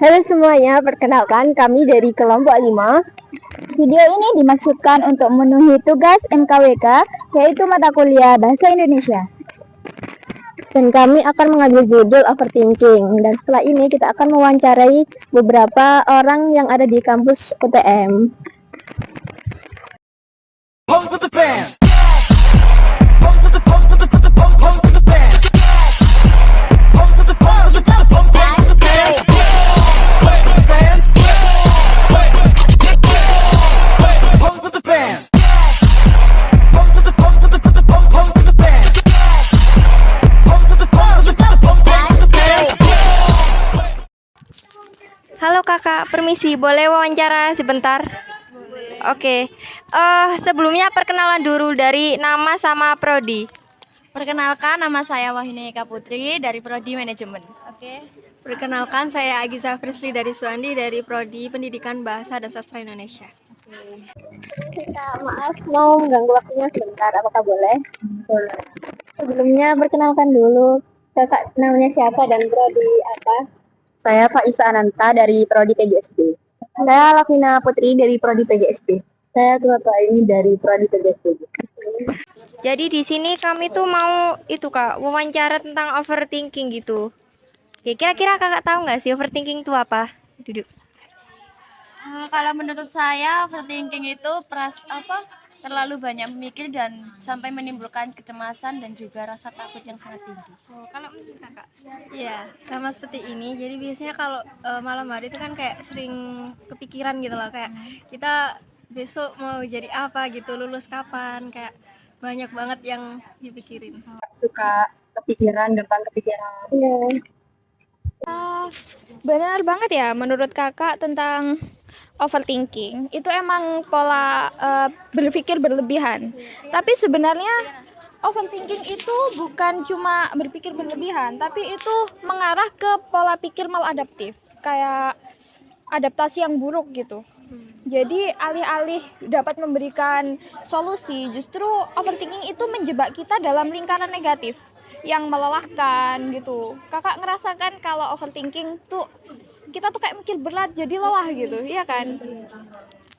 Halo semuanya, perkenalkan kami dari kelompok 5. Video ini dimaksudkan untuk memenuhi tugas MKWK, yaitu mata kuliah Bahasa Indonesia. Dan kami akan mengambil judul overthinking. Dan setelah ini kita akan mewawancarai beberapa orang yang ada di kampus UTM. Halo kakak, permisi, boleh wawancara sebentar? Oke, sebelumnya perkenalan dulu dari nama sama prodi. Perkenalkan, nama saya Wahyuni Eka Putri dari Prodi Manajemen. Oke. Perkenalkan, saya Agisa Frisli dari Suandi dari Prodi Pendidikan Bahasa dan Sastra Indonesia. Maaf mau mengganggu waktunya sebentar, apakah boleh? Boleh. Sebelumnya perkenalkan dulu, kakak namanya siapa dan prodi apa? Saya Faisa Ananta dari prodi PGSD. Saya Lavina Putri dari prodi PGSD. Saya Tua ini dari prodi PGSD. Jadi di sini kami tuh mau itu kak, wawancara tentang overthinking gitu. Oke, kira-kira kakak tahu nggak sih overthinking itu apa? Duduk. Kalau menurut saya, overthinking itu terlalu banyak memikir dan sampai menimbulkan kecemasan dan juga rasa takut yang sangat tinggi. Kalau menurut kakak? Iya, sama seperti ini. Jadi biasanya kalau malam hari itu kan kayak sering kepikiran gitu loh, kayak kita besok mau jadi apa gitu, lulus kapan, kayak banyak banget yang dipikirin. Suka kepikiran, gampang kepikiran. Iya. Benar banget ya menurut kakak tentang overthinking. Itu emang pola berpikir berlebihan. Tapi sebenarnya overthinking itu bukan cuma berpikir berlebihan, tapi itu mengarah ke pola pikir maladaptif. Kayak adaptasi yang buruk gitu. Jadi alih-alih dapat memberikan solusi, justru overthinking itu menjebak kita dalam lingkaran negatif yang melelahkan gitu. Kakak ngerasakan kalau overthinking tuh kita tuh kayak mikir berat jadi lelah gitu, iya kan?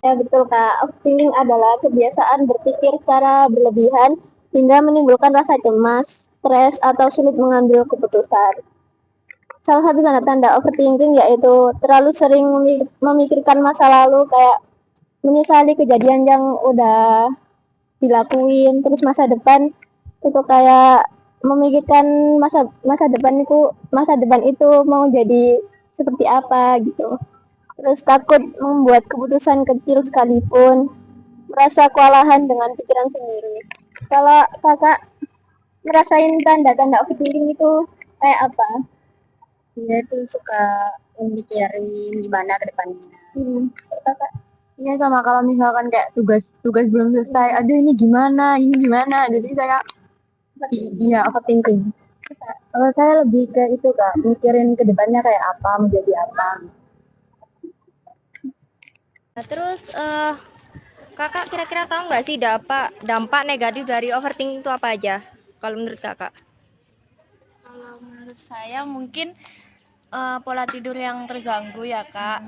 Ya betul Kak, overthinking adalah kebiasaan berpikir secara berlebihan hingga menimbulkan rasa cemas, stres, atau sulit mengambil keputusan. Salah satu tanda-tanda overthinking yaitu terlalu sering memikirkan masa lalu, kayak menyesali kejadian yang udah dilakuin, terus masa depan itu kayak memikirkan masa depan itu mau jadi seperti apa gitu. Terus takut membuat keputusan kecil sekalipun, merasa kewalahan dengan pikiran sendiri. Kalau kakak ngerasain tanda-tanda overthinking itu kayak apa? Dia tuh suka mikirin gimana ke depannya. Kakak? Iya sama, kalau misalkan kayak tugas belum selesai, aduh ini gimana, jadi saya iya overthinking. Kalau saya lebih ke itu Kak, mikirin ke depannya kayak apa, menjadi apa. Nah, terus kakak kira-kira tahu nggak sih dampak negatif dari overthinking itu apa aja? Kalau menurut kakak? Kalau menurut saya mungkin pola tidur yang terganggu ya kak.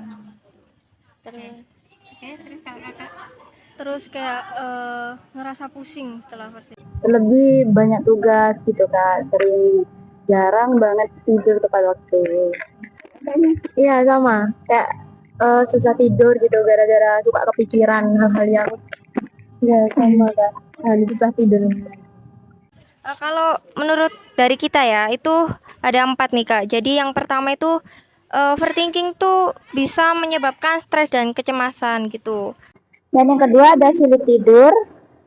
Terus kayak ngerasa pusing setelah overthinking. Lebih banyak tugas gitu Kak, jarang banget tidur tepat waktu. Iya sama, kayak susah tidur gitu gara-gara suka kepikiran hal-hal yang ya sama Kak, susah tidur. Kalau menurut dari kita ya, itu ada 4 nih kak. Jadi yang pertama itu overthinking tuh bisa menyebabkan stres dan kecemasan gitu. Dan yang kedua ada sulit tidur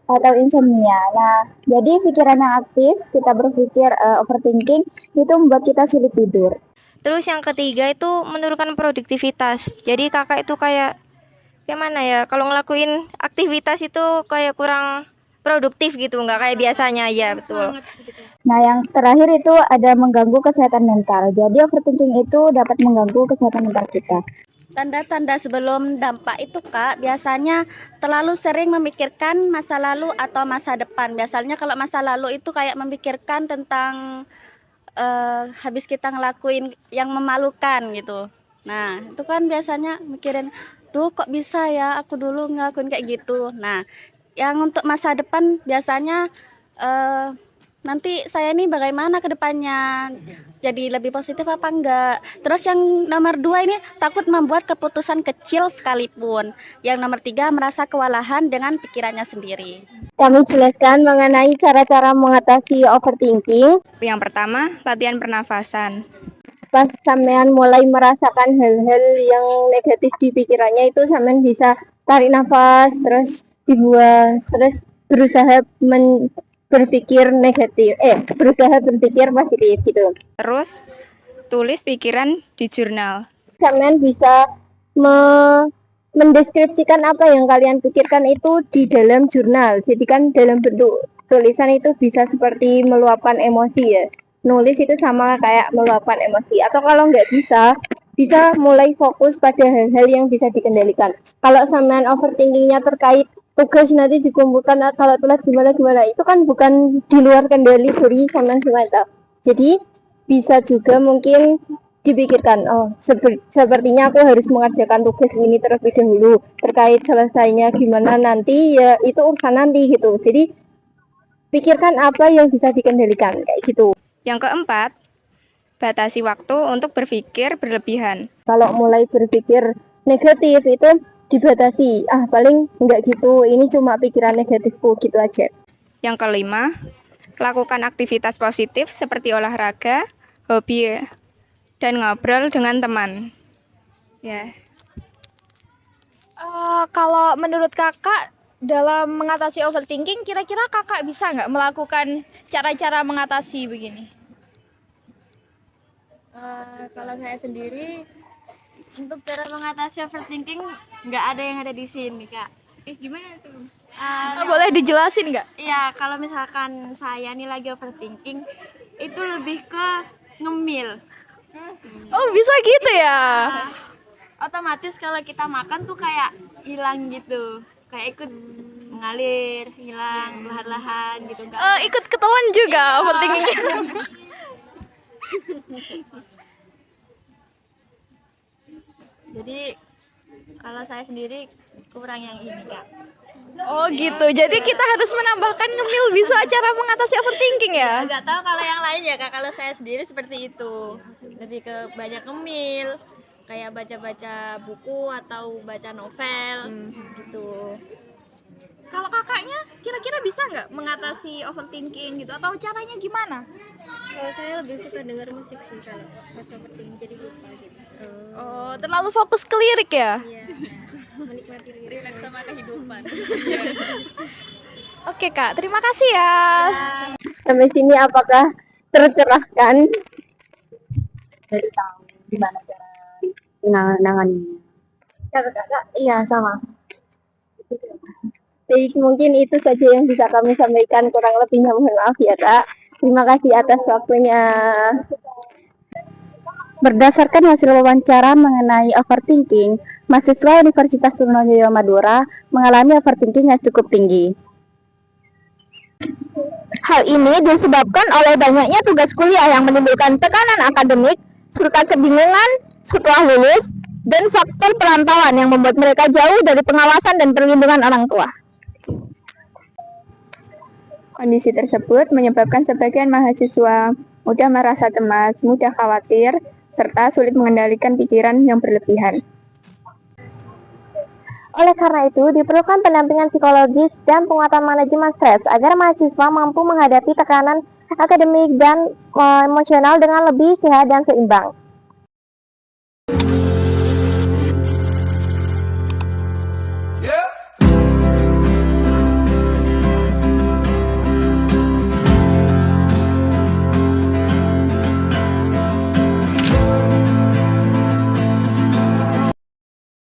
atau insomnia. Nah, jadi pikiran yang aktif, kita berpikir overthinking itu membuat kita sulit tidur. Terus yang ketiga itu menurunkan produktivitas. Jadi kakak itu kayak mana ya? Kalau ngelakuin aktivitas itu kayak kurang produktif gitu, nggak kayak biasanya ya, betul. Nah, yang terakhir itu ada mengganggu kesehatan mental. Jadi overthinking itu dapat mengganggu kesehatan mental kita. Tanda-tanda sebelum dampak itu kak, biasanya terlalu sering memikirkan masa lalu atau masa depan. Biasanya kalau masa lalu itu kayak memikirkan tentang habis kita ngelakuin yang memalukan gitu. Nah, itu kan biasanya mikirin, duh kok bisa ya aku dulu ngelakuin kayak gitu. Nah, yang untuk masa depan biasanya nanti saya ini bagaimana ke depannya, jadi lebih positif apa enggak. Terus yang nomor 2 ini takut membuat keputusan kecil sekalipun. Yang nomor 3 merasa kewalahan dengan pikirannya sendiri. Kami jelaskan mengenai cara-cara mengatasi overthinking. Yang pertama, latihan pernafasan. Pas sampean mulai merasakan hal-hal yang negatif di pikirannya itu sampean bisa tarik nafas, terus dibuang, terus berusaha berpikir negatif, berusaha berpikir positif gitu. Terus, tulis pikiran di jurnal. Sampean bisa mendeskripsikan apa yang kalian pikirkan itu di dalam jurnal. Jadi kan dalam bentuk tulisan itu bisa seperti meluapkan emosi ya. Nulis itu sama kayak meluapkan emosi. Atau kalau nggak bisa mulai fokus pada hal-hal yang bisa dikendalikan. Kalau sampean overthinkingnya terkait tugas nanti dikumpulkan, kalau telat gimana itu kan bukan di luar kendali dari sampean semata. Jadi bisa juga mungkin dipikirkan, oh sepertinya aku harus mengerjakan tugas ini terlebih dahulu, terkait selesainya gimana nanti ya itu urusan nanti gitu. Jadi pikirkan apa yang bisa dikendalikan kayak gitu. Yang keempat, batasi waktu untuk berpikir berlebihan. Kalau mulai berpikir negatif itu dibatasi, paling enggak gitu, ini cuma pikiran negatifku gitu aja. Yang kelima, lakukan aktivitas positif seperti olahraga, hobi, dan ngobrol dengan teman. Ya. Kalau menurut kakak dalam mengatasi overthinking, kira-kira kakak bisa nggak melakukan cara-cara mengatasi begini? Kalau saya sendiri untuk cara mengatasi overthinking nggak ada yang ada di sini, Kak. Gimana tuh? Boleh dijelasin nggak? Iya, kalau misalkan saya nih lagi overthinking, itu lebih ke ngemil. Oh, bisa gitu ya? Otomatis kalau kita makan tuh kayak hilang gitu, kayak ikut mengalir, hilang perlahan-lahan gitu. Ikut ketelan juga overthinkingnya. Jadi kalau saya sendiri kurang yang ini, Kak. Oh gitu, jadi kita harus menambahkan ngemil bisa cara mengatasi overthinking ya? Nggak tahu kalau yang lain ya, Kak. Kalau saya sendiri seperti itu, lebih ke banyak ngemil, kayak baca-baca buku atau baca novel gitu. Kalau kakaknya kira-kira bisa nggak mengatasi overthinking gitu atau caranya gimana? Kalau saya lebih suka dengar musik sih kalau pas overthinking, jadi lupa gitu. Oh, terlalu fokus ke lirik ya? Iya, menikmati lirik sama kehidupan. Oke kak, terima kasih ya. Sampai sini apakah tercerahkan? Jadi tahu gimana cara menanganinya. Kakak, iya sama. Baik, mungkin itu saja yang bisa kami sampaikan, kurang lebihnya mohon maaf ya Kak. Terima kasih atas waktunya. Berdasarkan hasil wawancara mengenai overthinking, mahasiswa Universitas Trunojoyo Madura mengalami overthinking yang cukup tinggi. Hal ini disebabkan oleh banyaknya tugas kuliah yang menimbulkan tekanan akademik, serta kebingungan setelah lulus, dan faktor perantauan yang membuat mereka jauh dari pengawasan dan perlindungan orang tua. Kondisi tersebut menyebabkan sebagian mahasiswa mudah merasa cemas, mudah khawatir, serta sulit mengendalikan pikiran yang berlebihan. Oleh karena itu, diperlukan pendampingan psikologis dan penguatan manajemen stres agar mahasiswa mampu menghadapi tekanan akademik dan emosional dengan lebih sehat dan seimbang.